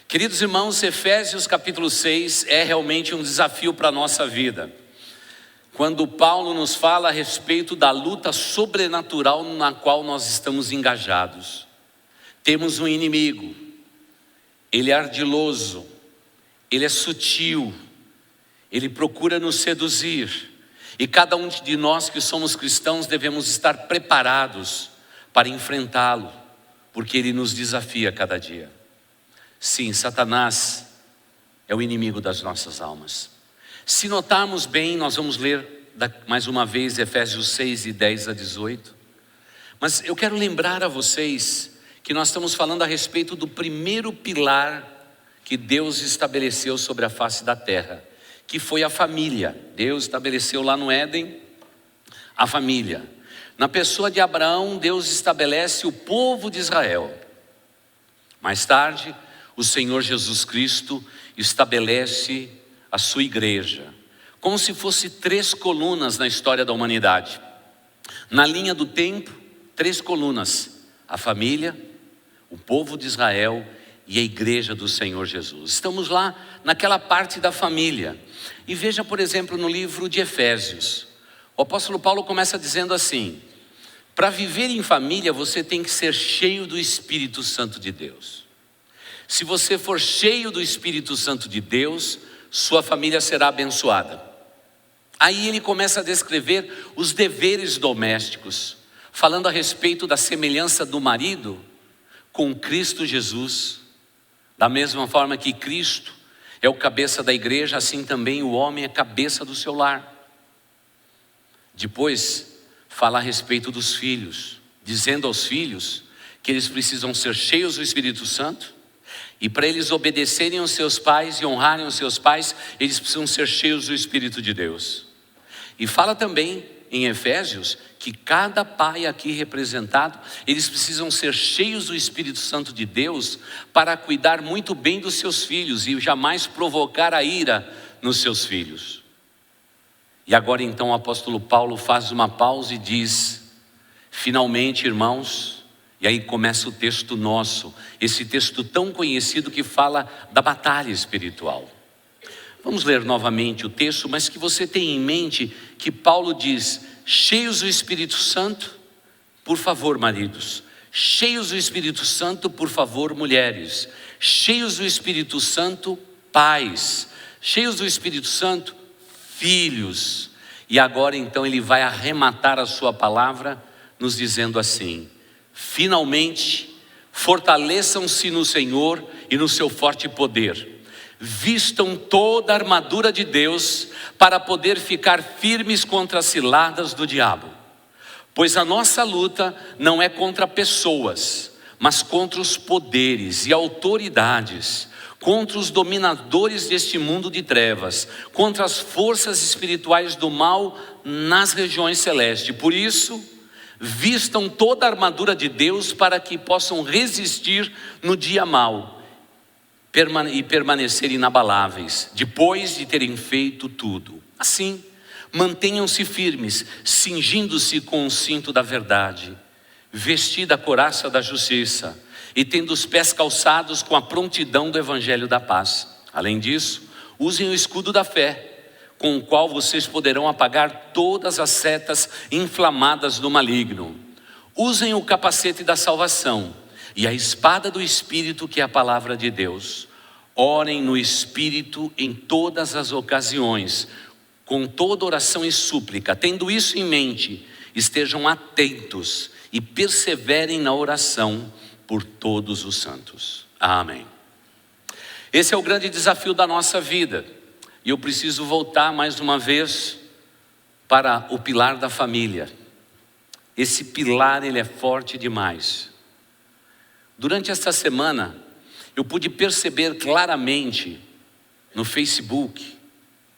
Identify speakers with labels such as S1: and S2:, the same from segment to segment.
S1: Queridos irmãos, Efésios capítulo 6 é realmente um desafio para a nossa vida. Quando Paulo nos fala a respeito da luta sobrenatural na qual nós estamos engajados. Temos um inimigo, ele é ardiloso, ele é sutil, ele procura nos seduzir. E cada um de nós que somos cristãos devemos estar preparados para enfrentá-lo, porque ele nos desafia cada dia. Sim, Satanás é o inimigo das nossas almas. Se notarmos bem, nós vamos ler mais uma vez Efésios 6, 10 a 18. Mas eu quero lembrar a vocês que nós estamos falando a respeito do primeiro pilar que Deus estabeleceu sobre a face da terra, que foi a família. Deus estabeleceu lá no Éden a família. Na pessoa de Abraão, Deus estabelece o povo de Israel. Mais tarde, o Senhor Jesus Cristo estabelece a sua igreja, como se fosse 3 colunas na história da humanidade. Na linha do tempo, 3 colunas: a família, o povo de Israel e a igreja do Senhor Jesus. Estamos lá naquela parte da família. E veja, por exemplo, no livro de Efésios, o apóstolo Paulo começa dizendo assim: para viver em família você tem que ser cheio do Espírito Santo de Deus. Se você for cheio do Espírito Santo de Deus, sua família será abençoada. Aí ele começa a descrever os deveres domésticos, falando a respeito da semelhança do marido com Cristo Jesus. Da mesma forma que Cristo é o cabeça da igreja, assim também o homem é cabeça do seu lar. Depois fala a respeito dos filhos, dizendo aos filhos que eles precisam ser cheios do Espírito Santo. E para eles obedecerem aos seus pais e honrarem os seus pais, eles precisam ser cheios do Espírito de Deus. E fala também em Efésios que cada pai aqui representado, eles precisam ser cheios do Espírito Santo de Deus para cuidar muito bem dos seus filhos e jamais provocar a ira nos seus filhos. E agora então o apóstolo Paulo faz uma pausa e diz: finalmente, irmãos. E aí começa o texto nosso, esse texto tão conhecido que fala da batalha espiritual. Vamos ler novamente o texto, mas que você tenha em mente que Paulo diz: cheios do Espírito Santo, por favor, maridos. Cheios do Espírito Santo, por favor, mulheres. Cheios do Espírito Santo, pais. Cheios do Espírito Santo, filhos. E agora então ele vai arrematar a sua palavra nos dizendo assim: finalmente, fortaleçam-se no Senhor e no seu forte poder. Vistam toda a armadura de Deus para poder ficar firmes contra as ciladas do diabo. Pois a nossa luta não é contra pessoas, mas contra os poderes e autoridades, contra os dominadores deste mundo de trevas, contra as forças espirituais do mal nas regiões celestes. Por isso, vistam toda a armadura de Deus para que possam resistir no dia mau e permanecer inabaláveis, depois de terem feito tudo. Assim, mantenham-se firmes, cingindo-se com o cinto da verdade, vestida a couraça da justiça e tendo os pés calçados com a prontidão do evangelho da paz. Além disso, usem o escudo da fé, com o qual vocês poderão apagar todas as setas inflamadas do maligno. Usem o capacete da salvação e a espada do Espírito, que é a palavra de Deus. Orem no Espírito em todas as ocasiões, com toda oração e súplica. Tendo isso em mente, estejam atentos e perseverem na oração por todos os santos. Amém. Esse é o grande desafio da nossa vida. E eu preciso voltar mais uma vez para o pilar da família. Esse pilar, ele é forte demais. Durante esta semana, eu pude perceber claramente no Facebook,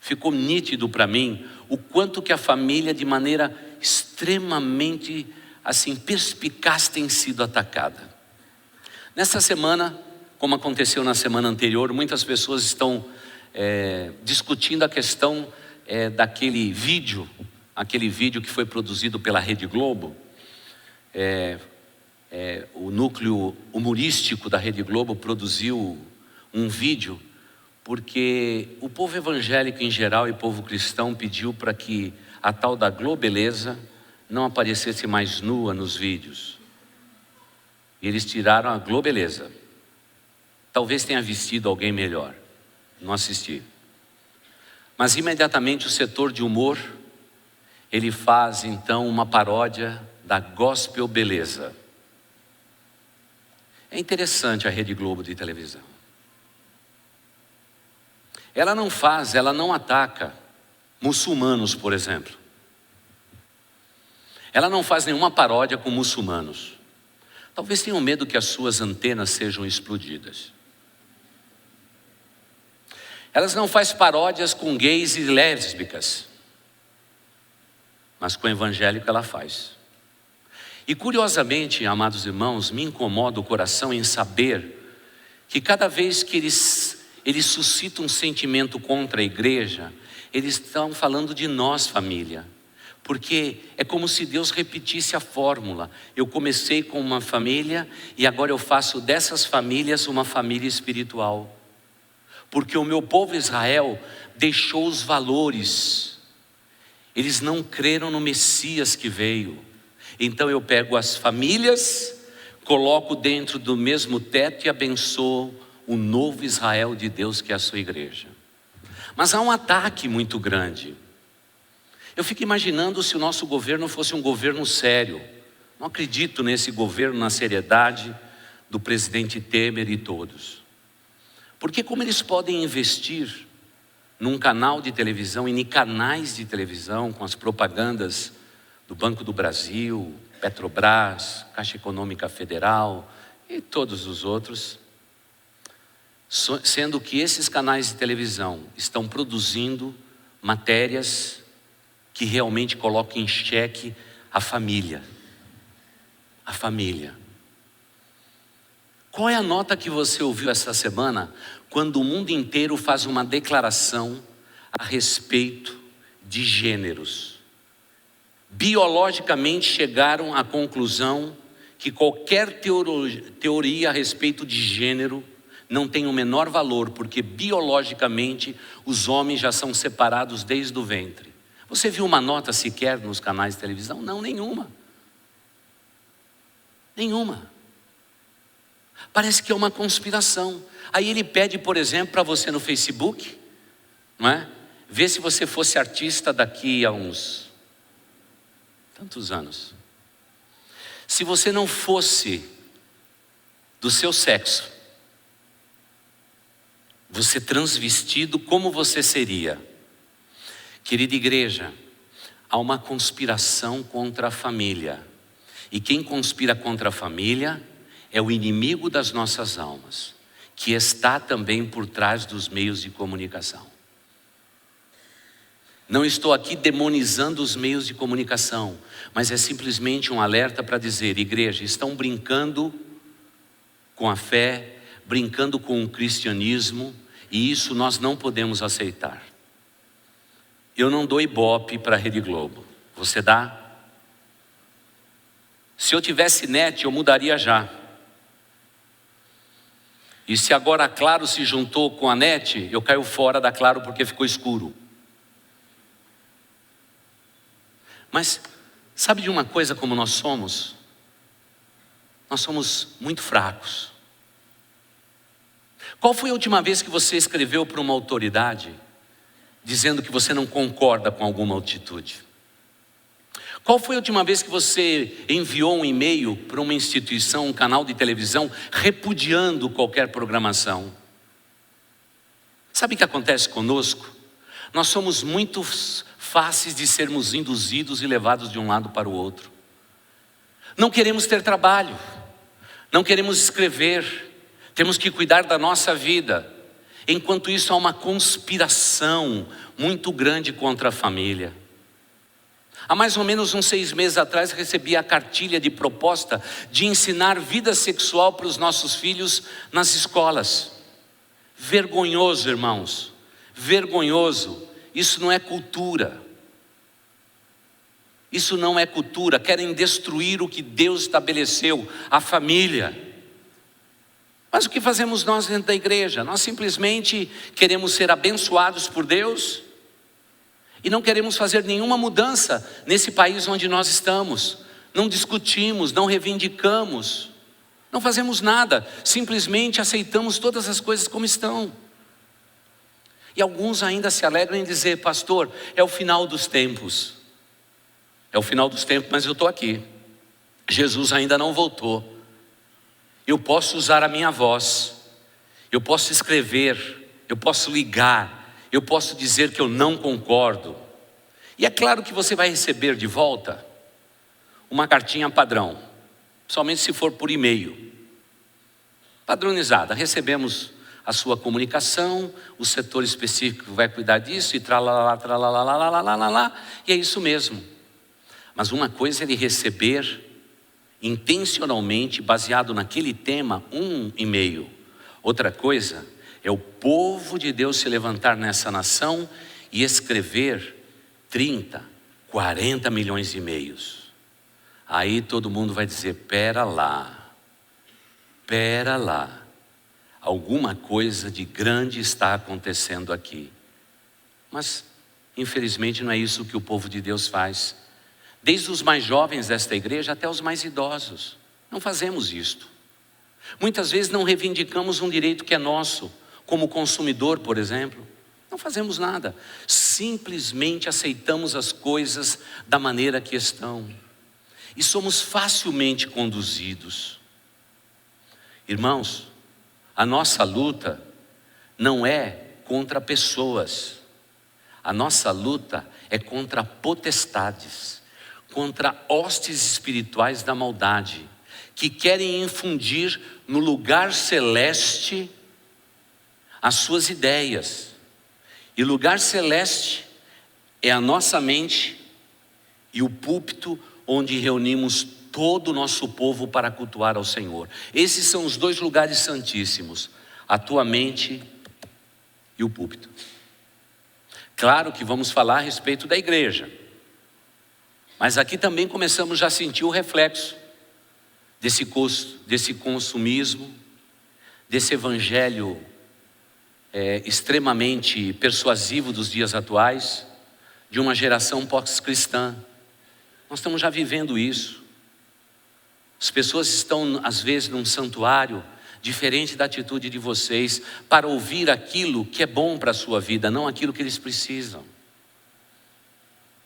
S1: ficou nítido para mim, o quanto que a família, de maneira extremamente assim, perspicaz, tem sido atacada. Nessa semana, como aconteceu na semana anterior, muitas pessoas estão discutindo a questão daquele vídeo, aquele vídeo que foi produzido pela Rede Globo, o núcleo humorístico da Rede Globo produziu um vídeo, porque o povo evangélico em geral e o povo cristão pediu para que a tal da globeleza não aparecesse mais nua nos vídeos. E eles tiraram a globeleza. Talvez tenha vestido alguém melhor, não assisti. Mas imediatamente o setor de humor, ele faz então uma paródia da gospel beleza. É interessante a Rede Globo de televisão. Ela não ataca muçulmanos, por exemplo. Ela não faz nenhuma paródia com muçulmanos. Talvez tenham medo que as suas antenas sejam explodidas. Elas não fazem paródias com gays e lésbicas, mas com o evangélico ela faz. E curiosamente, amados irmãos, me incomoda o coração em saber que cada vez que eles suscitam um sentimento contra a igreja, eles estão falando de nós, família. Porque é como se Deus repetisse a fórmula. Eu comecei com uma família e agora eu faço dessas famílias uma família espiritual. Porque o meu povo Israel deixou os valores. Eles não creram no Messias que veio. Então eu pego as famílias, coloco dentro do mesmo teto e abençoo o novo Israel de Deus, que é a sua igreja. Mas há um ataque muito grande. Eu fico imaginando se o nosso governo fosse um governo sério. Não acredito nesse governo, na seriedade do presidente Temer e todos. Porque como eles podem investir num canal de televisão e em canais de televisão com as propagandas do Banco do Brasil, Petrobras, Caixa Econômica Federal e todos os outros, sendo que esses canais de televisão estão produzindo matérias que realmente colocam em xeque a família. A família. Qual é a nota que você ouviu essa semana, quando o mundo inteiro faz uma declaração a respeito de gêneros? Biologicamente chegaram à conclusão que qualquer teoria a respeito de gênero não tem o menor valor, porque biologicamente os homens já são separados desde o ventre. Você viu uma nota sequer nos canais de televisão? Não, nenhuma. Nenhuma. Parece que é uma conspiração. Aí ele pede, por exemplo, para você no Facebook, não é? Vê se você fosse artista daqui a uns tantos anos. Se você não fosse do seu sexo, você transvestido, como você seria? Querida igreja, há uma conspiração contra a família. E quem conspira contra a família é o inimigo das nossas almas, que está também por trás dos meios de comunicação. Não estou aqui demonizando os meios de comunicação, mas é simplesmente um alerta para dizer: igreja, estão brincando com a fé, brincando com o cristianismo, e isso nós não podemos aceitar. Eu não dou ibope para a Rede Globo. Você dá? Se eu tivesse net, eu mudaria já. E se agora a Claro se juntou com a net, eu caio fora da Claro porque ficou escuro. Mas sabe de uma coisa como nós somos? Nós somos muito fracos. Qual foi a última vez que você escreveu para uma autoridade dizendo que você não concorda com alguma atitude? Qual foi a última vez que você enviou um e-mail para uma instituição, um canal de televisão, repudiando qualquer programação? Sabe o que acontece conosco? Nós somos muito fáceis de sermos induzidos e levados de um lado para o outro. Não queremos ter trabalho, não queremos escrever, temos que cuidar da nossa vida. Enquanto isso, há uma conspiração muito grande contra a família. Há mais ou menos uns 6 meses atrás, recebi a cartilha de proposta de ensinar vida sexual para os nossos filhos nas escolas. Vergonhoso, irmãos, vergonhoso. Isso não é cultura. Isso não é cultura. Querem destruir o que Deus estabeleceu, a família. Mas o que fazemos nós dentro da igreja? Nós simplesmente queremos ser abençoados por Deus e não queremos fazer nenhuma mudança nesse país onde nós estamos. Não discutimos, não reivindicamos, não fazemos nada, simplesmente aceitamos todas as coisas como estão. E alguns ainda se alegram em dizer: pastor, é o final dos tempos. É o final dos tempos, mas eu estou aqui. Jesus ainda não voltou. Eu posso usar a minha voz, eu posso escrever, eu posso ligar, eu posso dizer que eu não concordo. E é claro que você vai receber de volta uma cartinha padrão, somente se for por e-mail, padronizada. Recebemos a sua comunicação, o setor específico vai cuidar disso e tralalá, e é isso mesmo. Mas uma coisa é ele receber intencionalmente, baseado naquele tema, um e-mail. Outra coisa é o povo de Deus se levantar nessa nação e escrever 30, 40 milhões de e-mails. Aí todo mundo vai dizer: pera lá, alguma coisa de grande está acontecendo aqui. Mas infelizmente não é isso que o povo de Deus faz. Desde os mais jovens desta igreja até os mais idosos, não fazemos isto. Muitas vezes não reivindicamos um direito que é nosso, como consumidor, por exemplo. Não fazemos nada, simplesmente aceitamos as coisas da maneira que estão. E somos facilmente conduzidos. Irmãos, a nossa luta não é contra pessoas. A nossa luta é contra potestades, contra hostes espirituais da maldade, que querem infundir no lugar celeste as suas ideias. E lugar celeste é a nossa mente e o púlpito onde reunimos todo o nosso povo para cultuar ao Senhor. Esses são os dois lugares santíssimos, a tua mente e o púlpito. Claro que vamos falar a respeito da igreja, mas aqui também começamos já a sentir o reflexo desse consumismo, desse evangelho extremamente persuasivo dos dias atuais, de uma geração pós-cristã. Nós estamos já vivendo isso. As pessoas estão às vezes num santuário, diferente da atitude de vocês, para ouvir aquilo que é bom para a sua vida, não aquilo que eles precisam.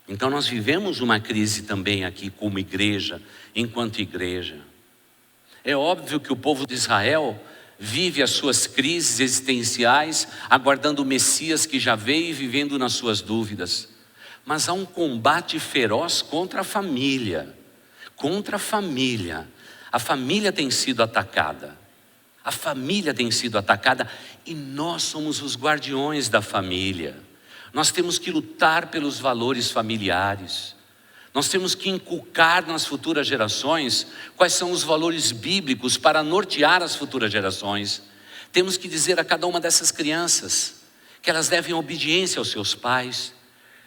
S1: Então nós vivemos uma crise também aqui como igreja, enquanto igreja. É óbvio que o povo de Israel vive as suas crises existenciais, aguardando o Messias que já veio e vivendo nas suas dúvidas. Mas há um combate feroz contra a família. Contra a família. A família tem sido atacada. A família tem sido atacada e nós somos os guardiões da família. Nós temos que lutar pelos valores familiares. Nós temos que inculcar nas futuras gerações quais são os valores bíblicos para nortear as futuras gerações. Temos que dizer a cada uma dessas crianças que elas devem obediência aos seus pais.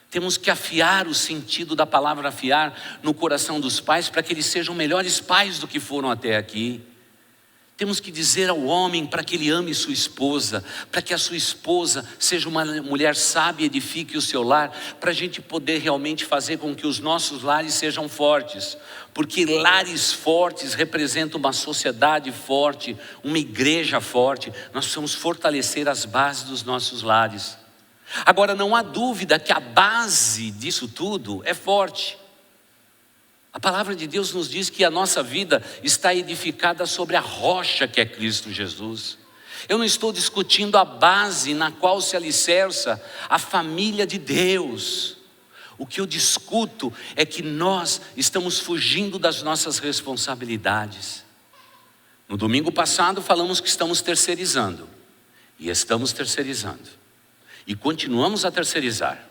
S1: Temos que afiar o sentido da palavra afiar no coração dos pais para que eles sejam melhores pais do que foram até aqui. Temos que dizer ao homem para que ele ame sua esposa, para que a sua esposa seja uma mulher sábia e edifique o seu lar, para a gente poder realmente fazer com que os nossos lares sejam fortes, porque lares fortes representam uma sociedade forte, uma igreja forte. Nós precisamos fortalecer as bases dos nossos lares. Agora não há dúvida que a base disso tudo é forte. A palavra de Deus nos diz que a nossa vida está edificada sobre a rocha que é Cristo Jesus. Eu não estou discutindo a base na qual se alicerça a família de Deus. O que eu discuto é que nós estamos fugindo das nossas responsabilidades. No domingo passado falamos que estamos terceirizando. E estamos terceirizando. E continuamos a terceirizar.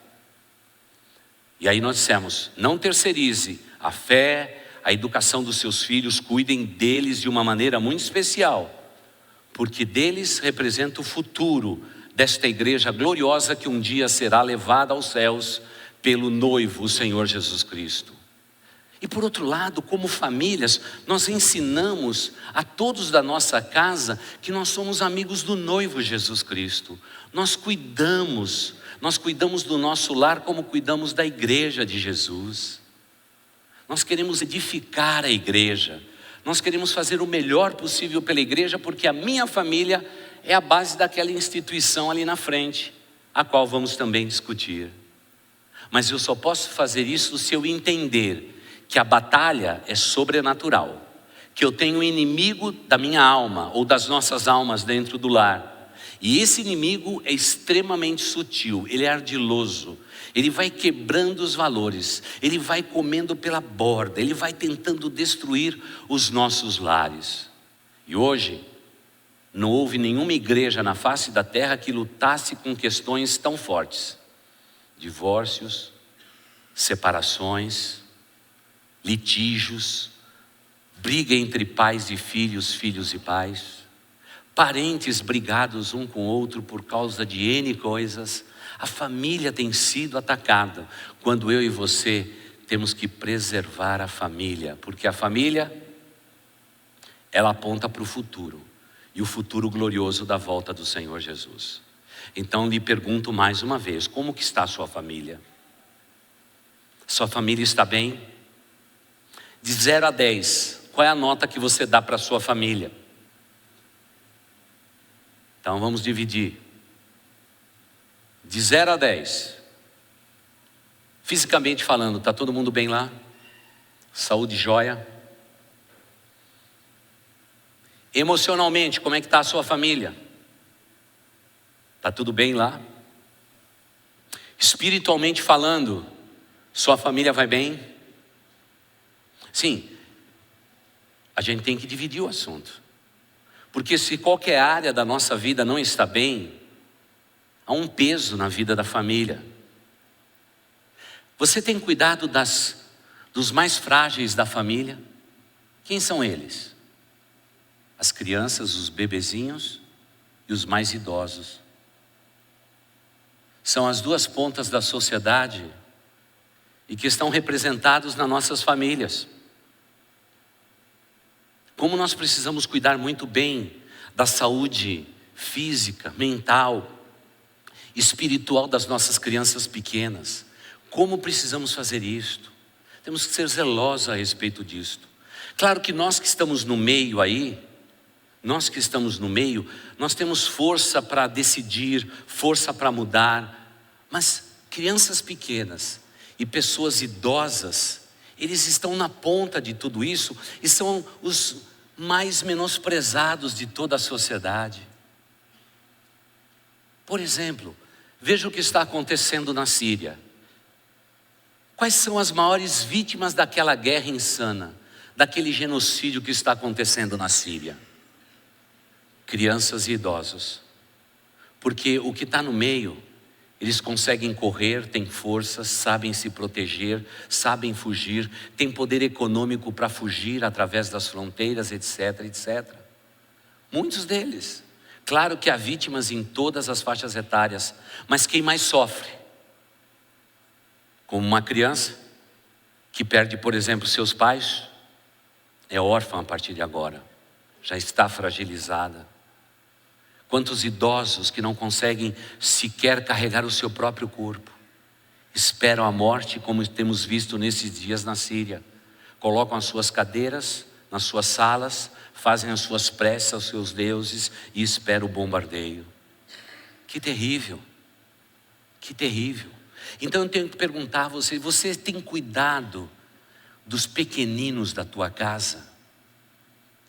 S1: E aí nós dissemos, não terceirize a fé, a educação dos seus filhos, cuidem deles de uma maneira muito especial, porque deles representa o futuro desta igreja gloriosa que um dia será levada aos céus pelo noivo, o Senhor Jesus Cristo. E por outro lado, como famílias, nós ensinamos a todos da nossa casa que nós somos amigos do noivo Jesus Cristo. Nós cuidamos do nosso lar como cuidamos da igreja de Jesus. Nós queremos edificar a igreja. Nós queremos fazer o melhor possível pela igreja, porque a minha família é a base daquela instituição ali na frente, a qual vamos também discutir. Mas eu só posso fazer isso se eu entender que a batalha é sobrenatural, que eu tenho um inimigo da minha alma ou das nossas almas dentro do lar. E esse inimigo é extremamente sutil, ele é ardiloso, ele vai quebrando os valores, ele vai comendo pela borda, ele vai tentando destruir os nossos lares. E hoje, não houve nenhuma igreja na face da terra que lutasse com questões tão fortes: divórcios, separações, litígios, briga entre pais e filhos, filhos e pais, parentes brigados um com o outro por causa de N coisas. A família tem sido atacada, quando eu e você temos que preservar a família, porque a família, ela aponta para o futuro, e o futuro glorioso da volta do Senhor Jesus. Então lhe pergunto mais uma vez, como que está a sua família? Sua família está bem? De 0 a 10, qual é a nota que você dá para a sua família? Então vamos dividir. De 0 a 10. Fisicamente falando, está todo mundo bem lá? Saúde jóia? Emocionalmente, como é que está a sua família? Está tudo bem lá? Espiritualmente falando, sua família vai bem? Sim, a gente tem que dividir o assunto. Porque se qualquer área da nossa vida não está bem, há um peso na vida da família. Você tem cuidado dos mais frágeis da família? Quem são eles? As crianças, os bebezinhos e os mais idosos. São as duas pontas da sociedade e que estão representados nas nossas famílias. Como nós precisamos cuidar muito bem da saúde física, mental, espiritual das nossas crianças pequenas. Como precisamos fazer isto? Temos que ser zelosos a respeito disto. Claro que nós que estamos no meio aí, nós temos força para decidir, força para mudar, mas crianças pequenas e pessoas idosas, eles estão na ponta de tudo isso e são os mais menosprezados de toda a sociedade. Por exemplo, veja o que está acontecendo na Síria. Quais são as maiores vítimas daquela guerra insana, daquele genocídio que está acontecendo na Síria? Crianças e idosos. Porque o que está no meio, eles conseguem correr, têm força, sabem se proteger, sabem fugir, têm poder econômico para fugir através das fronteiras, etc, etc. Muitos deles. Claro que há vítimas em todas as faixas etárias, mas quem mais sofre? Como uma criança que perde, por exemplo, seus pais, é órfã a partir de agora, já está fragilizada. Quantos idosos que não conseguem sequer carregar o seu próprio corpo, esperam a morte, como temos visto nesses dias na Síria. Colocam as suas cadeiras nas suas salas, fazem as suas preces aos seus deuses e esperam o bombardeio. Que terrível, que terrível. Então eu tenho que perguntar a você, você tem cuidado dos pequeninos da tua casa?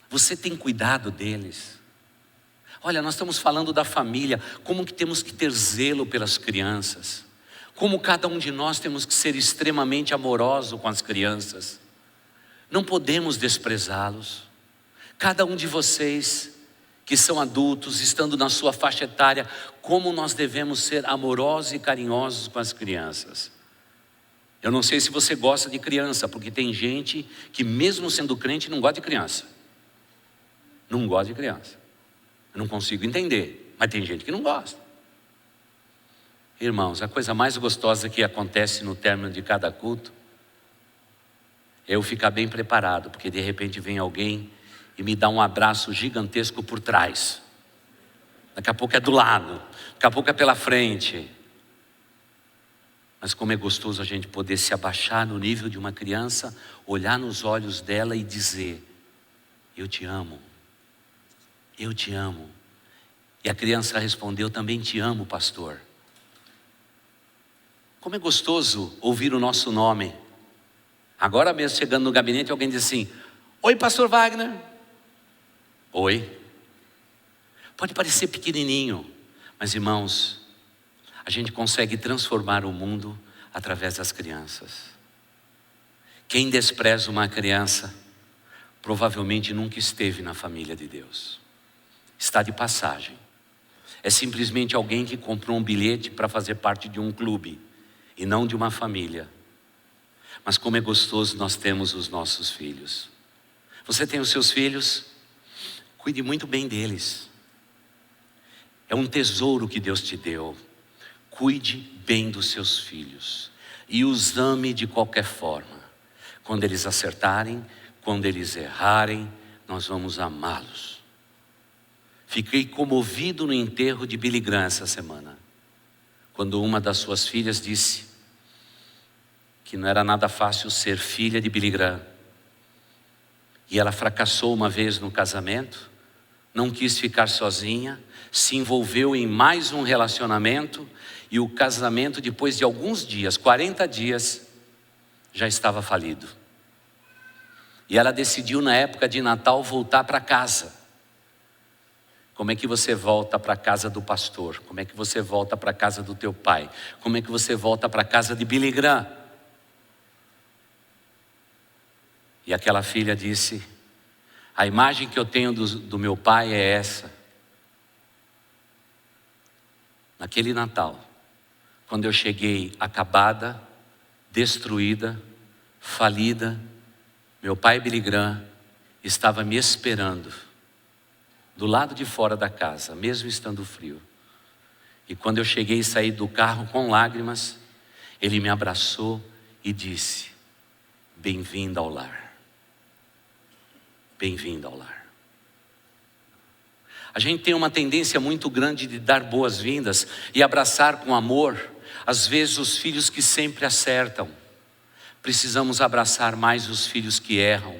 S1: Você tem cuidado deles? Olha, nós estamos falando da família, como que temos que ter zelo pelas crianças, como cada um de nós temos que ser extremamente amoroso com as crianças, não podemos desprezá-los. Cada um de vocês que são adultos, estando na sua faixa etária, como nós devemos ser amorosos e carinhosos com as crianças. Eu não sei se você gosta de criança, porque tem gente que mesmo sendo crente não gosta de criança. Não gosta de criança. Eu não consigo entender, mas tem gente que não gosta. Irmãos, a coisa mais gostosa que acontece no término de cada culto Eu ficar bem preparado, porque de repente vem alguém e me dá um abraço gigantesco por trás. Daqui a pouco é do lado, daqui a pouco é pela frente. Mas como é gostoso a gente poder se abaixar no nível de uma criança, olhar nos olhos dela e dizer: eu te amo, eu te amo. E a criança respondeu: também te amo, pastor. Como é gostoso ouvir o nosso nome. Agora mesmo, chegando no gabinete, alguém diz assim: oi, pastor Wagner. Oi. Pode parecer pequenininho, mas irmãos, a gente consegue transformar o mundo através das crianças. Quem despreza uma criança, provavelmente nunca esteve na família de Deus. Está de passagem. É simplesmente alguém que comprou um bilhete para fazer parte de um clube e não de uma família. Mas como é gostoso nós temos os nossos filhos. Você tem os seus filhos? Cuide muito bem deles. É um tesouro que Deus te deu. Cuide bem dos seus filhos e os ame de qualquer forma. Quando eles acertarem, quando eles errarem, nós vamos amá-los. Fiquei comovido no enterro de Billy Graham essa semana, quando uma das suas filhas disse que não era nada fácil ser filha de Billy Graham. E ela fracassou uma vez no casamento, não quis ficar sozinha, se envolveu em mais um relacionamento, e o casamento, depois de alguns dias, 40 dias, já estava falido. E ela decidiu na época de Natal voltar para casa. Como é que você volta para a casa do pastor? Como é que você volta para a casa do teu pai? Como é que você volta para a casa de Billy Graham? E aquela filha disse: a imagem que eu tenho do meu pai é essa. Naquele Natal, quando eu cheguei acabada, destruída, falida, meu pai Billy Graham estava me esperando do lado de fora da casa, mesmo estando frio. E quando eu cheguei e saí do carro com lágrimas, ele me abraçou e disse: bem-vinda ao lar. Bem-vinda ao lar. A gente tem uma tendência muito grande de dar boas-vindas e abraçar com amor, às vezes, os filhos que sempre acertam. Precisamos abraçar mais os filhos que erram,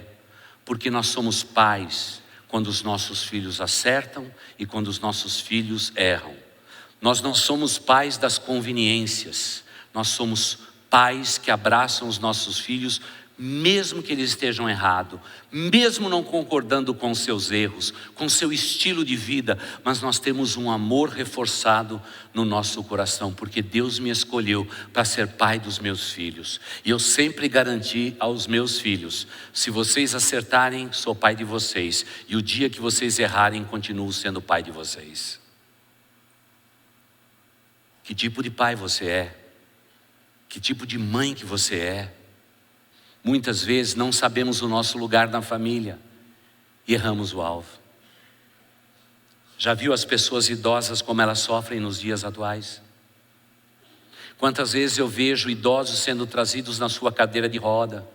S1: porque nós somos pais quando os nossos filhos acertam e quando os nossos filhos erram. Nós não somos pais das conveniências, nós somos pais que abraçam os nossos filhos, mesmo que eles estejam errados, mesmo não concordando com seus erros, com seu estilo de vida, mas nós temos um amor reforçado no nosso coração, porque Deus me escolheu para ser pai dos meus filhos. E eu sempre garanti aos meus filhos: se vocês acertarem, sou pai de vocês, e o dia que vocês errarem, continuo sendo pai de vocês. Que tipo de pai você é? Que tipo de mãe que você é? Muitas vezes não sabemos o nosso lugar na família e erramos o alvo. Já viu as pessoas idosas como elas sofrem nos dias atuais? Quantas vezes eu vejo idosos sendo trazidos na sua cadeira de roda.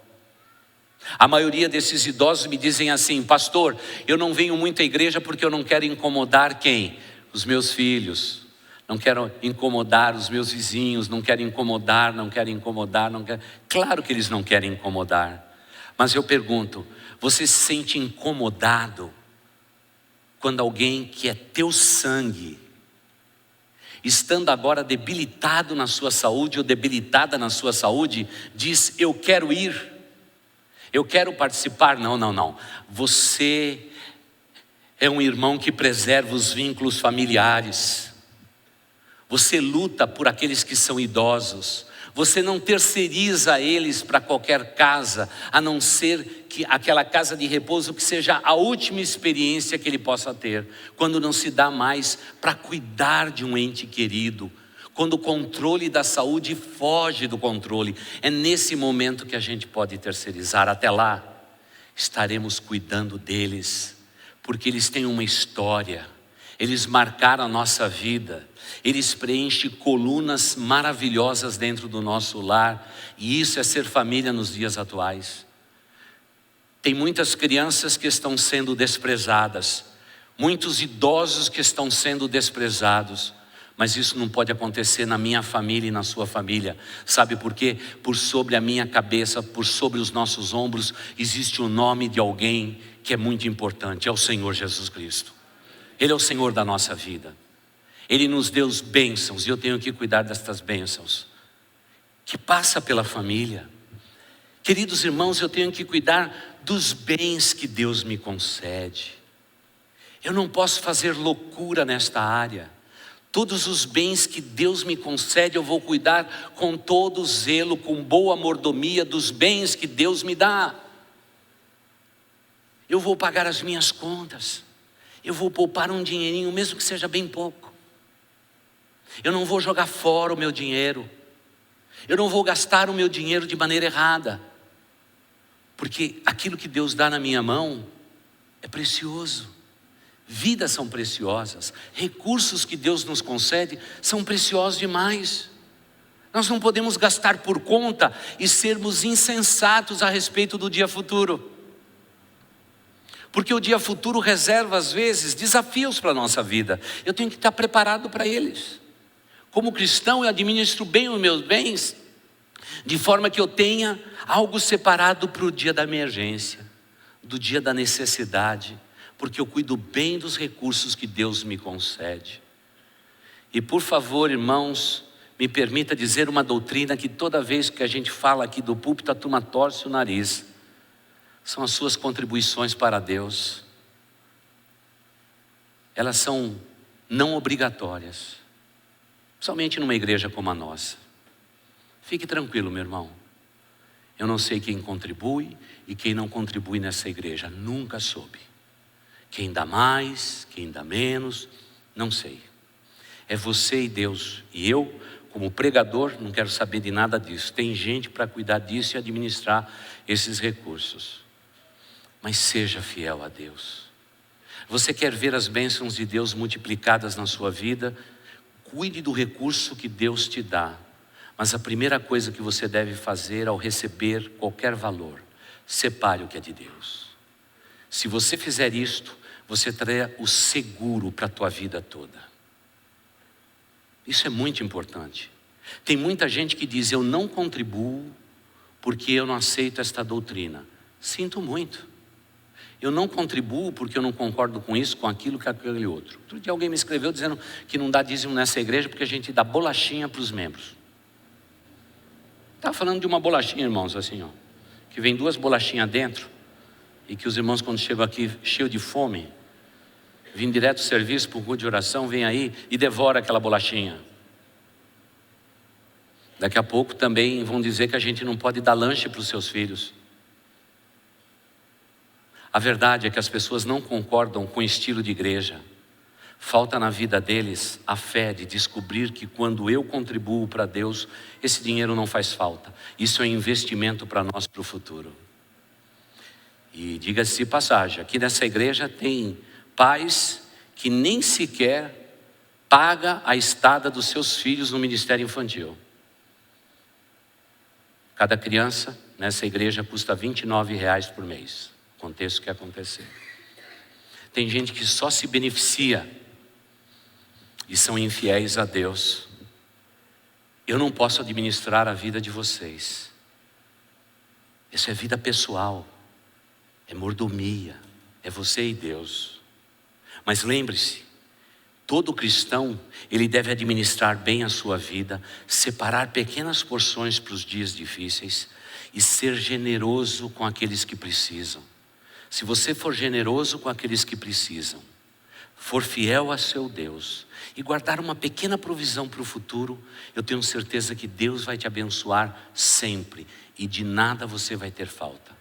S1: A maioria desses idosos me dizem assim: pastor, eu não venho muito à igreja porque eu não quero incomodar quem? Os meus filhos. Não quero incomodar os meus vizinhos, não quero incomodar. Claro que eles não querem incomodar. Mas eu pergunto: você se sente incomodado quando alguém que é teu sangue, estando agora debilitado na sua saúde ou debilitada na sua saúde, diz: eu quero ir, eu quero participar? Não. Você é um irmão que preserva os vínculos familiares. Você luta por aqueles que são idosos. Você não terceiriza eles para qualquer casa, a não ser que aquela casa de repouso que seja a última experiência que ele possa ter. Quando não se dá mais para cuidar de um ente querido, quando o controle da saúde foge do controle, é nesse momento que a gente pode terceirizar. Até lá, estaremos cuidando deles, porque eles têm uma história, eles marcaram a nossa vida, eles preenchem colunas maravilhosas dentro do nosso lar, e isso é ser família nos dias atuais. Tem muitas crianças que estão sendo desprezadas, muitos idosos que estão sendo desprezados, mas isso não pode acontecer na minha família e na sua família. Sabe por quê? Por sobre a minha cabeça, por sobre os nossos ombros, existe o nome de alguém que é muito importante, é o Senhor Jesus Cristo. Ele é o Senhor da nossa vida. Ele nos deu bênçãos, e eu tenho que cuidar destas bênçãos, que passa pela família. Queridos irmãos, eu tenho que cuidar dos bens que Deus me concede. Eu não posso fazer loucura nesta área. Todos os bens que Deus me concede, eu vou cuidar com todo zelo, com boa mordomia dos bens que Deus me dá. Eu vou pagar as minhas contas. Eu vou poupar um dinheirinho, mesmo que seja bem pouco. Eu não vou jogar fora o meu dinheiro. Eu não vou gastar o meu dinheiro de maneira errada. Porque aquilo que Deus dá na minha mão é precioso. Vidas são preciosas, recursos que Deus nos concede são preciosos demais. Nós não podemos gastar por conta e sermos insensatos a respeito do dia futuro. Porque o dia futuro reserva às vezes desafios para a nossa vida. Eu tenho que estar preparado para eles. Como cristão, eu administro bem os meus bens, de forma que eu tenha algo separado para o dia da emergência, do dia da necessidade, porque eu cuido bem dos recursos que Deus me concede. E por favor, irmãos, me permita dizer uma doutrina que toda vez que a gente fala aqui do púlpito, a turma torce o nariz. São as suas contribuições para Deus. Elas são não obrigatórias, somente numa igreja como a nossa. Fique tranquilo, meu irmão. Eu não sei quem contribui e quem não contribui nessa igreja, nunca soube. Quem dá mais, quem dá menos, não sei. É você e Deus. E eu, como pregador, não quero saber de nada disso. Tem gente para cuidar disso e administrar esses recursos. Mas seja fiel a Deus. Você quer ver as bênçãos de Deus multiplicadas na sua vida? Cuide do recurso que Deus te dá. Mas a primeira coisa que você deve fazer ao receber qualquer valor, separe o que é de Deus. Se você fizer isto, você terá o seguro para a tua vida toda. Isso é muito importante. Tem muita gente que diz, eu não contribuo porque eu não aceito esta doutrina. Sinto muito. Eu não contribuo porque eu não concordo com isso, com aquilo, com aquele outro. Outro dia alguém me escreveu dizendo que não dá dízimo nessa igreja porque a gente dá bolachinha para os membros. Estava falando de uma bolachinha, irmãos, assim, ó, que vem 2 bolachinhas dentro, e que os irmãos, quando chegam aqui cheio de fome, vim direto do serviço para o culto de oração, vem aí e devora aquela bolachinha. Daqui a pouco também vão dizer que a gente não pode dar lanche para os seus filhos. A verdade é que as pessoas não concordam com o estilo de igreja. Falta na vida deles a fé de descobrir que quando eu contribuo para Deus, esse dinheiro não faz falta. Isso é um investimento para nós, para o futuro. E diga-se de passagem, aqui nessa igreja tem pais que nem sequer paga a estada dos seus filhos no ministério infantil. Cada criança nessa igreja custa R$29 por mês. Aconteça o que acontecer. Tem gente que só se beneficia e são infiéis a Deus. Eu não posso administrar a vida de vocês. Isso é vida pessoal, é mordomia, é você e Deus. Mas lembre-se, todo cristão, ele deve administrar bem a sua vida, separar pequenas porções para os dias difíceis e ser generoso com aqueles que precisam. Se você for generoso com aqueles que precisam, for fiel a seu Deus e guardar uma pequena provisão para o futuro, eu tenho certeza que Deus vai te abençoar sempre e de nada você vai ter falta.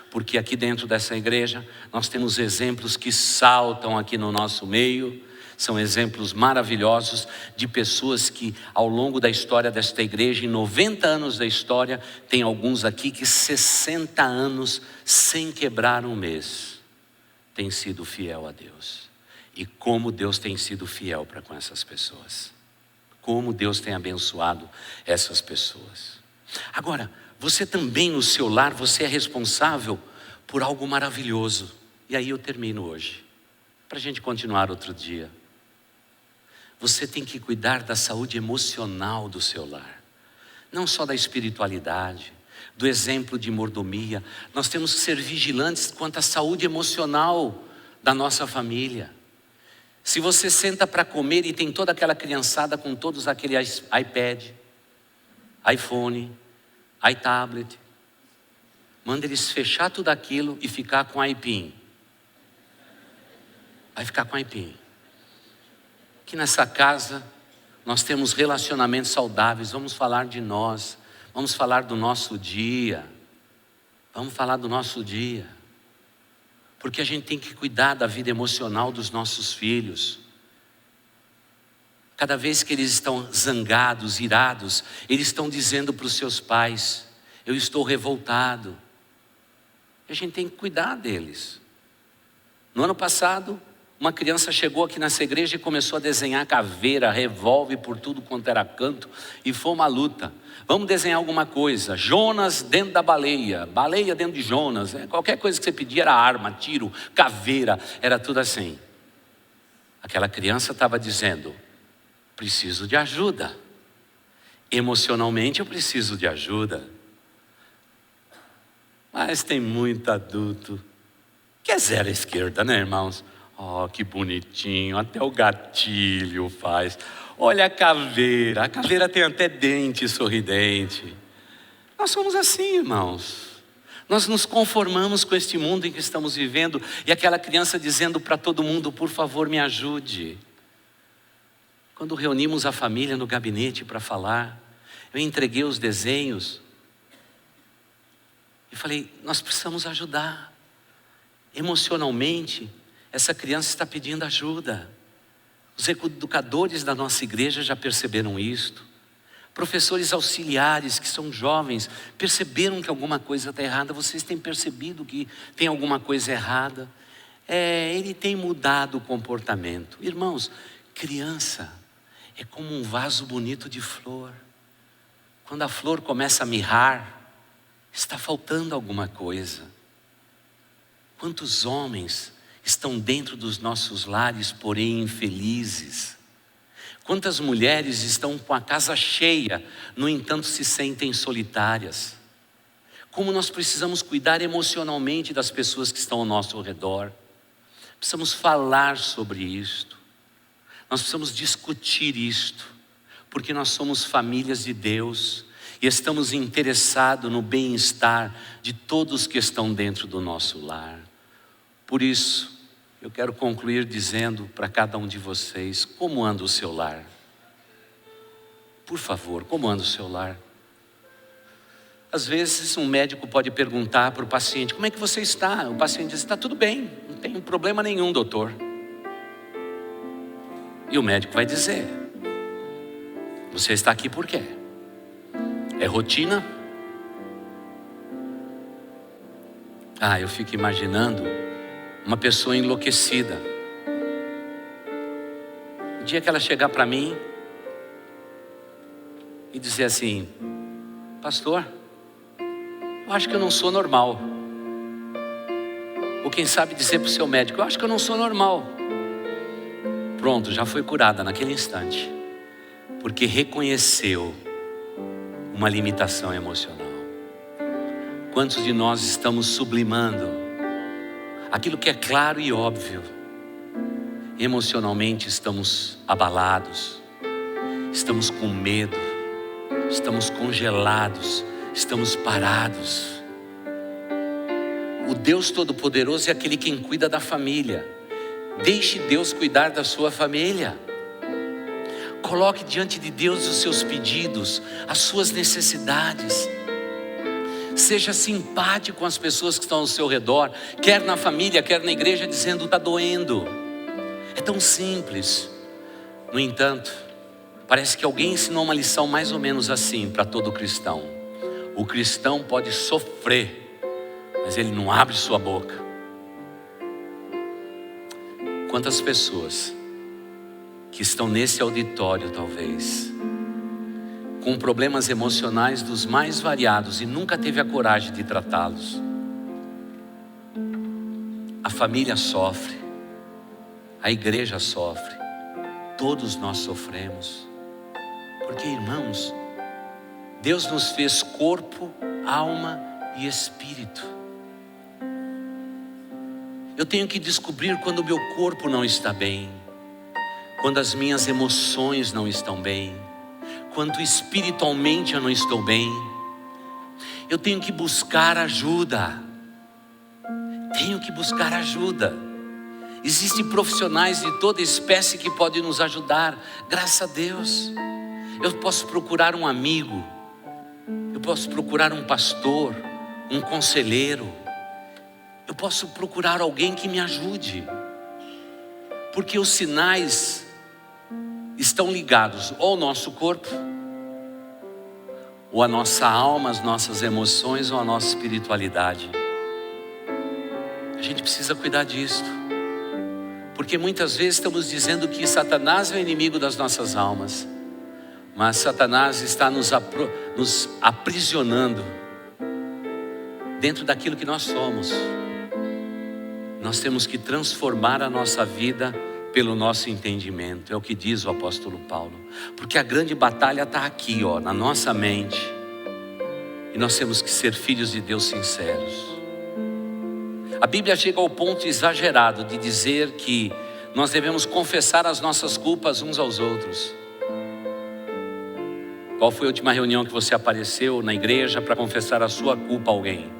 S1: Porque aqui dentro dessa igreja nós temos exemplos que saltam aqui no nosso meio. São exemplos maravilhosos de pessoas que ao longo da história desta igreja, em 90 anos da história, tem alguns aqui que 60 anos sem quebrar um mês, tem sido fiel a Deus. E como Deus tem sido fiel para com essas pessoas. Como Deus tem abençoado essas pessoas. Agora, você também no seu lar, você é responsável por algo maravilhoso. E aí eu termino hoje, para a gente continuar outro dia. Você tem que cuidar da saúde emocional do seu lar, não só da espiritualidade, do exemplo de mordomia. Nós temos que ser vigilantes quanto à saúde emocional da nossa família. Se você senta para comer e tem toda aquela criançada com todos aqueles iPad, iPhone, iTablet, manda eles fechar tudo aquilo e ficar com iPin. Vai ficar com iPin. Que nessa casa nós temos relacionamentos saudáveis. Vamos falar de nós, vamos falar do nosso dia, vamos falar do nosso dia, porque a gente tem que cuidar da vida emocional dos nossos filhos. Cada vez que eles estão zangados, irados, eles estão dizendo para os seus pais: eu estou revoltado. E a gente tem que cuidar deles. No ano passado, uma criança chegou aqui nessa igreja e começou a desenhar caveira, revólver por tudo quanto era canto, e foi uma luta. Vamos desenhar alguma coisa. Jonas dentro da baleia, baleia dentro de Jonas. Qualquer coisa que você pedia era arma, tiro, caveira, era tudo assim. Aquela criança estava dizendo: preciso de ajuda. Emocionalmente eu preciso de ajuda. Mas tem muito adulto que é zero à esquerda, né, irmãos? Oh, que bonitinho, até o gatilho faz. Olha a caveira tem até dente sorridente. Nós somos assim, irmãos. Nós nos conformamos com este mundo em que estamos vivendo. E aquela criança dizendo para todo mundo: por favor, me ajude. Quando reunimos a família no gabinete para falar, eu entreguei os desenhos e falei: nós precisamos ajudar. Emocionalmente, essa criança está pedindo ajuda. Os educadores da nossa igreja já perceberam isto. Professores auxiliares que são jovens perceberam que alguma coisa está errada. Vocês têm percebido que tem alguma coisa errada? Ele tem mudado o comportamento. Irmãos, criança é como um vaso bonito de flor. Quando a flor começa a mirrar, está faltando alguma coisa. Quantos homens estão dentro dos nossos lares, porém infelizes? Quantas mulheres estão com a casa cheia, no entanto se sentem solitárias? Como nós precisamos cuidar emocionalmente das pessoas que estão ao nosso redor. Precisamos falar sobre isto. Nós precisamos discutir isto, porque nós somos famílias de Deus e estamos interessados no bem-estar de todos que estão dentro do nosso lar. Por isso, eu quero concluir dizendo para cada um de vocês: como anda o seu lar? Por favor, como anda o seu lar? Às vezes um médico pode perguntar para o paciente: como é que você está? O paciente diz: está tudo bem, não tem problema nenhum, doutor. E o médico vai dizer: você está aqui por quê? É rotina? Eu fico imaginando uma pessoa enlouquecida. O dia que ela chegar para mim e dizer assim: pastor, eu acho que eu não sou normal. Ou quem sabe dizer para o seu médico: eu acho que eu não sou normal. Pronto, já foi curada naquele instante, porque reconheceu uma limitação emocional. Quantos de nós estamos sublimando aquilo que é claro e óbvio? Emocionalmente estamos abalados, estamos com medo, estamos congelados, estamos parados. O Deus Todo-Poderoso é aquele quem cuida da família. Deixe Deus cuidar da sua família. Coloque diante de Deus os seus pedidos, as suas necessidades. Seja simpático com as pessoas que estão ao seu redor, quer na família, quer na igreja, dizendo: está doendo. É tão simples. No entanto, parece que alguém ensinou uma lição mais ou menos assim para todo cristão: o cristão pode sofrer, mas ele não abre sua boca. Quantas pessoas que estão nesse auditório, talvez, com problemas emocionais dos mais variados e nunca teve a coragem de tratá-los. a família sofre, a igreja sofre, todos nós sofremos. Porque, irmãos, Deus nos fez corpo, alma e espírito. Eu tenho que descobrir quando o meu corpo não está bem, quando as minhas emoções não estão bem, quando espiritualmente eu não estou bem. Eu tenho que buscar ajuda. Tenho que buscar ajuda. Existem profissionais de toda espécie que podem nos ajudar, graças a Deus. Eu posso procurar um amigo, eu posso procurar um pastor, um conselheiro, eu posso procurar alguém que me ajude, porque os sinais estão ligados ou ao nosso corpo, ou à nossa alma, às nossas emoções, ou à nossa espiritualidade. A gente precisa cuidar disso, porque muitas vezes estamos dizendo que Satanás é o inimigo das nossas almas, mas Satanás está nos aprisionando dentro daquilo que nós somos. Nós temos que transformar a nossa vida pelo nosso entendimento, é o que diz o apóstolo Paulo, porque a grande batalha está aqui, na nossa mente, e nós temos que ser filhos de Deus sinceros. A Bíblia chega ao ponto exagerado de dizer que nós devemos confessar as nossas culpas uns aos outros. Qual foi a última reunião que você apareceu na igreja para confessar a sua culpa a alguém?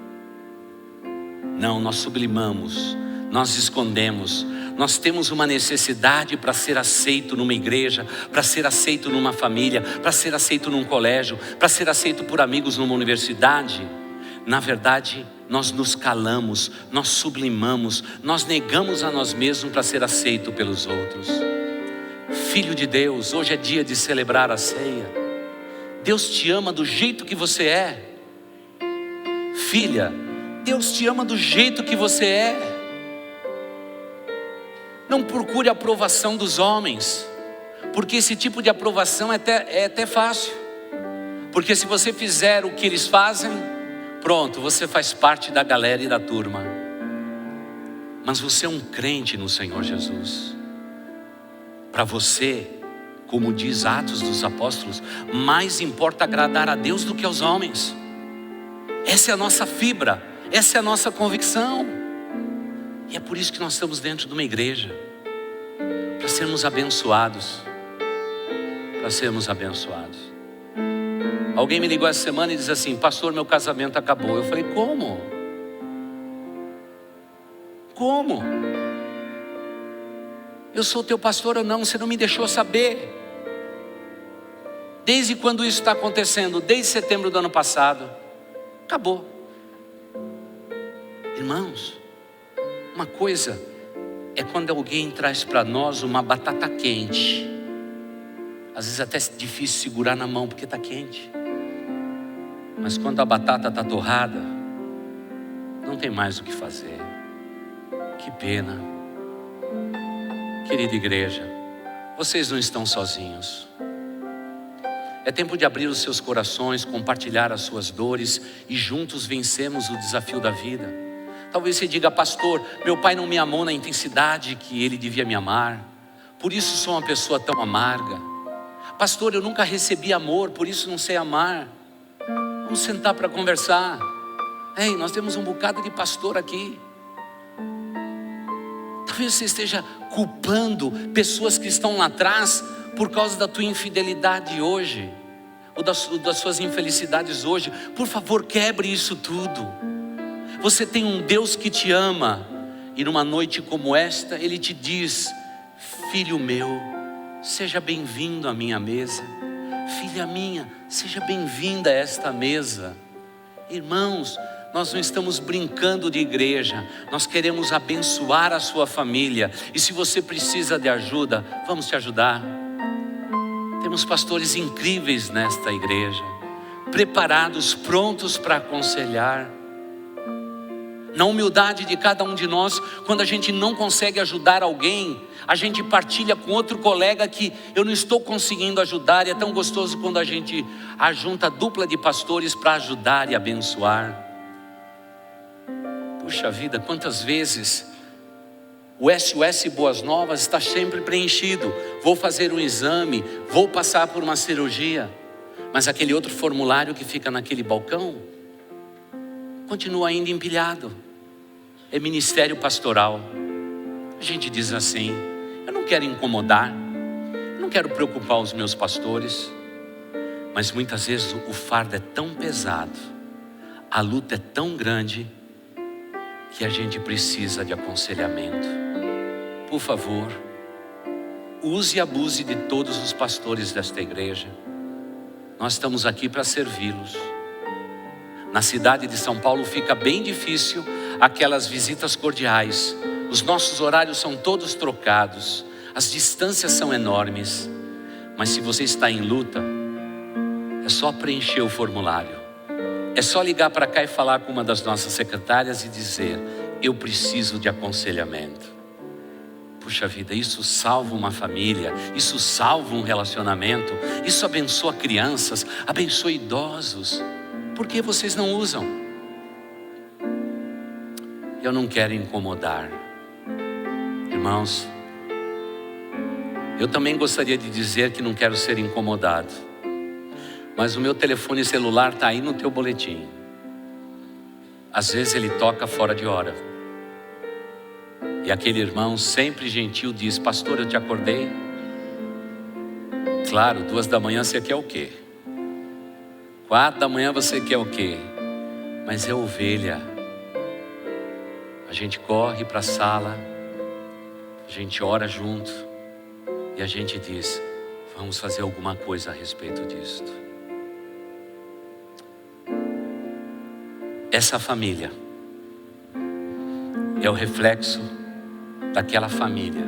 S1: Não, nós sublimamos, nós escondemos. Nós temos uma necessidade para ser aceito numa igreja, para ser aceito numa família, para ser aceito num colégio, para ser aceito por amigos numa universidade. Na verdade, nós nos calamos, nós sublimamos, nós negamos a nós mesmos para ser aceito pelos outros. Filho de Deus, hoje é dia de celebrar a ceia. Deus te ama do jeito que você é. Filha, Deus te ama do jeito que você é. Não procure a aprovação dos homens, porque esse tipo de aprovação é até fácil. Porque se você fizer o que eles fazem, pronto, você faz parte da galera e da turma. Mas você é um crente no Senhor Jesus. Para você, como diz Atos dos Apóstolos, mais importa agradar a Deus do que aos homens. Essa é a nossa fibra, essa é a nossa convicção. E é por isso que nós estamos dentro de uma igreja, para sermos abençoados, para sermos abençoados. Alguém me ligou essa semana e disse assim: pastor, meu casamento acabou. Eu falei: como? Como? Eu sou teu pastor ou não? Você não me deixou saber. Desde quando isso está acontecendo? Desde setembro do ano passado. Acabou. Irmãos, uma coisa é quando alguém traz para nós uma batata quente. Às vezes até é difícil segurar na mão porque está quente. Mas quando a batata está torrada, não tem mais o que fazer. Que pena. Querida igreja, vocês não estão sozinhos. É tempo de abrir os seus corações, compartilhar as suas dores e juntos vencemos o desafio da vida. Talvez você diga: pastor, meu pai não me amou na intensidade que ele devia me amar, por isso sou uma pessoa tão amarga. Pastor, eu nunca recebi amor, por isso não sei amar. Vamos sentar para conversar. Ei, nós temos um bocado de pastor aqui. Talvez você esteja culpando pessoas que estão lá atrás por causa da tua infidelidade hoje, ou das suas infelicidades hoje. Por favor, quebre isso tudo. Você tem um Deus que te ama, e numa noite como esta, Ele te diz: filho meu, seja bem-vindo à minha mesa. Filha minha, seja bem-vinda a esta mesa. Irmãos, nós não estamos brincando de igreja, nós queremos abençoar a sua família. E se você precisa de ajuda, vamos te ajudar. Temos pastores incríveis nesta igreja, preparados, prontos para aconselhar. Na humildade de cada um de nós, quando a gente não consegue ajudar alguém, a gente partilha com outro colega que eu não estou conseguindo ajudar. E é tão gostoso quando a gente ajunta a dupla de pastores para ajudar e abençoar. Puxa vida, quantas vezes O SOS Boas Novas está sempre preenchido. Vou fazer um exame, vou passar por uma cirurgia. Mas aquele outro formulário que fica naquele balcão continua ainda empilhado. É ministério pastoral. A gente diz assim: eu não quero incomodar, eu não quero preocupar os meus pastores. Mas muitas vezes o fardo é tão pesado, a luta é tão grande, que a gente precisa de aconselhamento. Por favor, use e abuse de todos os pastores desta igreja. Nós estamos aqui para servi-los. Na cidade de São Paulo fica bem difícil aquelas visitas cordiais. Os nossos horários são todos trocados, as distâncias são enormes. Mas se você está em luta, é só preencher o formulário. É só ligar para cá e falar com uma das nossas secretárias e dizer: eu preciso de aconselhamento. Puxa vida, isso salva uma família, isso salva um relacionamento, isso abençoa crianças, abençoa idosos. Por que vocês não usam? Eu não quero incomodar. Irmãos, eu também gostaria de dizer que não quero ser incomodado. Mas o meu telefone celular está aí no teu boletim. Às vezes ele toca fora de hora. E aquele irmão sempre gentil diz: pastor, eu te acordei. Claro, 2 da manhã você quer o quê? 4 da manhã você quer o quê? Mas é ovelha. A gente corre para a sala, a gente ora junto e a gente diz: vamos fazer alguma coisa a respeito disto. Essa família é o reflexo daquela família,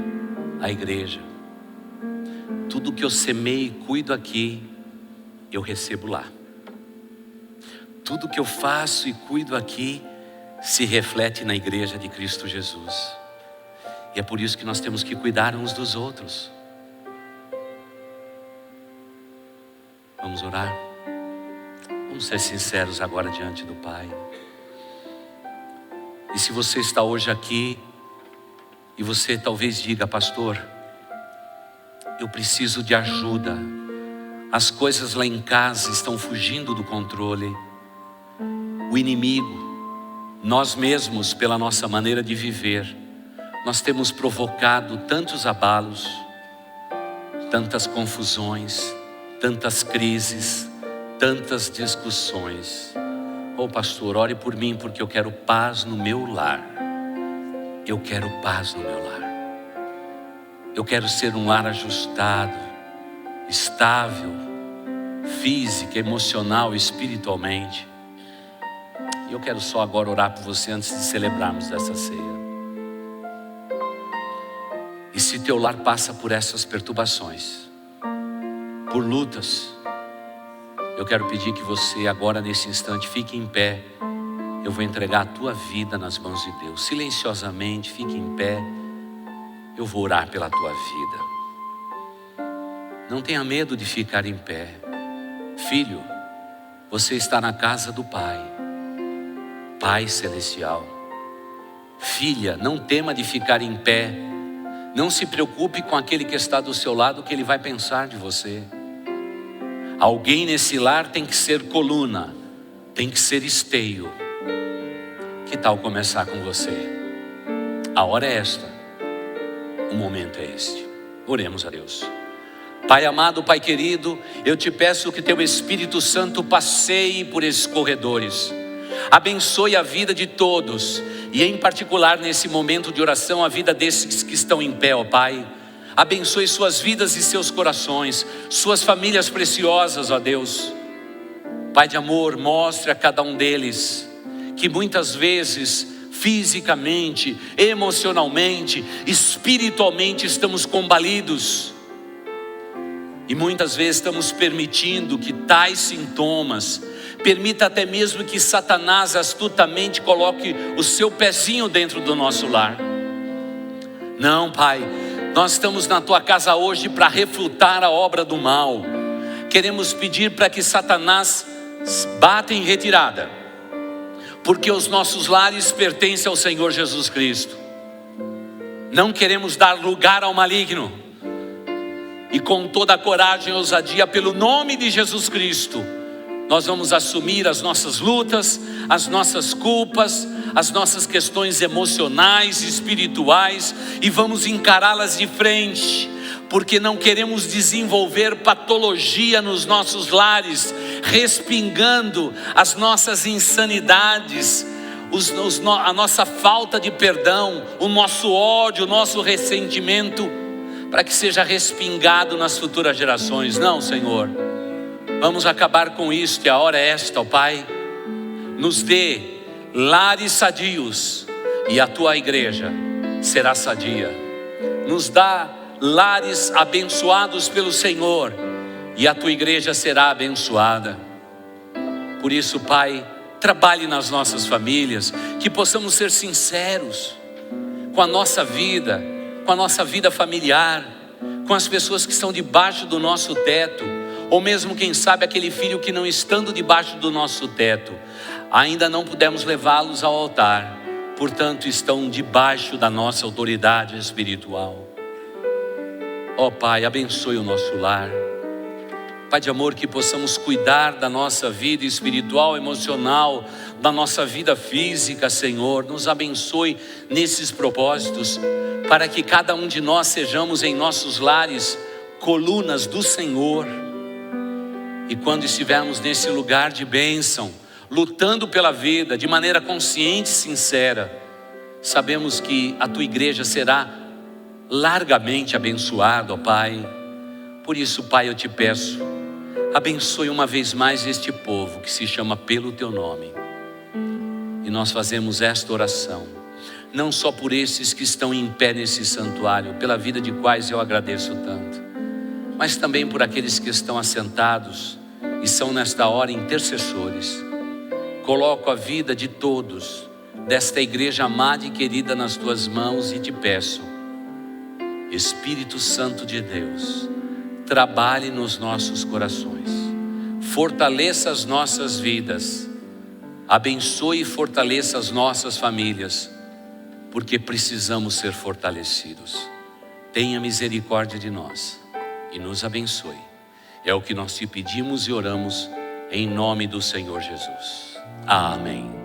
S1: a igreja. Tudo que eu semeio e cuido aqui, eu recebo lá. Tudo que eu faço e cuido aqui se reflete na igreja de Cristo Jesus. E é por isso que nós temos que cuidar uns dos outros. Vamos orar? Vamos ser sinceros agora diante do Pai. E se você está hoje aqui e você talvez diga: pastor, eu preciso de ajuda. As coisas lá em casa estão fugindo do controle. O inimigo, nós mesmos, pela nossa maneira de viver, nós temos provocado tantos abalos, tantas confusões, tantas crises, tantas discussões. Oh pastor, ore por mim, porque eu quero paz no meu lar. Eu quero paz no meu lar. Eu quero ser um lar ajustado, estável, física, emocional, espiritualmente. E eu quero só agora orar por você antes de celebrarmos essa ceia. E se teu lar passa por essas perturbações, por lutas, eu quero pedir que você agora nesse instante fique em pé. Eu vou entregar a tua vida nas mãos de Deus. Silenciosamente, fique em pé. Eu vou orar pela tua vida. Não tenha medo de ficar em pé. Filho, você está na casa do Pai, Pai Celestial. Filha, não tema de ficar em pé. Não se preocupe com aquele que está do seu lado, que ele vai pensar de você. Alguém nesse lar tem que ser coluna, tem que ser esteio. Que tal começar com você? A hora é esta, o momento é este. Oremos a Deus. Pai amado, Pai querido, eu te peço que teu Espírito Santo passeie por esses corredores. Abençoe a vida de todos, e em particular nesse momento de oração, a vida desses que estão em pé, ó Pai. Abençoe suas vidas e seus corações, suas famílias preciosas, ó Deus. Pai de amor, mostre a cada um deles que muitas vezes, fisicamente, emocionalmente, espiritualmente estamos combalidos. E muitas vezes estamos permitindo que tais sintomas, permita até mesmo que Satanás astutamente coloque o seu pezinho dentro do nosso lar. Não, Pai, nós estamos na tua casa hoje para refutar a obra do mal. Queremos pedir para que Satanás bata em retirada, porque os nossos lares pertencem ao Senhor Jesus Cristo. Não queremos dar lugar ao maligno. E com toda a coragem e ousadia, pelo nome de Jesus Cristo, nós vamos assumir as nossas lutas, as nossas culpas, as nossas questões emocionais e espirituais, e vamos encará-las de frente, porque não queremos desenvolver patologia nos nossos lares, respingando as nossas insanidades, a nossa falta de perdão, o nosso ódio, o nosso ressentimento, para que seja respingado nas futuras gerações. Não, Senhor, vamos acabar com isso, e a hora é esta, ó Pai. Nos dê lares sadios, e a tua igreja será sadia. Nos dá lares abençoados pelo Senhor, e a tua igreja será abençoada. Por isso, Pai, trabalhe nas nossas famílias, que possamos ser sinceros com a nossa vida, com a nossa vida familiar, com as pessoas que estão debaixo do nosso teto, ou mesmo, quem sabe, aquele filho que, não estando debaixo do nosso teto, ainda não pudemos levá-los ao altar, portanto estão debaixo da nossa autoridade espiritual. Ó Pai, abençoe o nosso lar. Pai de amor, que possamos cuidar da nossa vida espiritual, emocional, da nossa vida física, Senhor. Nos abençoe nesses propósitos, para que cada um de nós sejamos em nossos lares colunas do Senhor. E quando estivermos nesse lugar de bênção, lutando pela vida de maneira consciente e sincera, sabemos que a tua igreja será largamente abençoada, ó Pai. Por isso, Pai, eu te peço, abençoe uma vez mais este povo que se chama pelo teu nome. E nós fazemos esta oração, não só por esses que estão em pé nesse santuário, pela vida de quais eu agradeço tanto, mas também por aqueles que estão assentados e são nesta hora intercessores. Coloco a vida de todos desta igreja amada e querida nas tuas mãos, e te peço, Espírito Santo de Deus, trabalhe nos nossos corações, fortaleça as nossas vidas, abençoe e fortaleça as nossas famílias, porque precisamos ser fortalecidos. Tenha misericórdia de nós e nos abençoe. É o que nós te pedimos e oramos em nome do Senhor Jesus. Amém.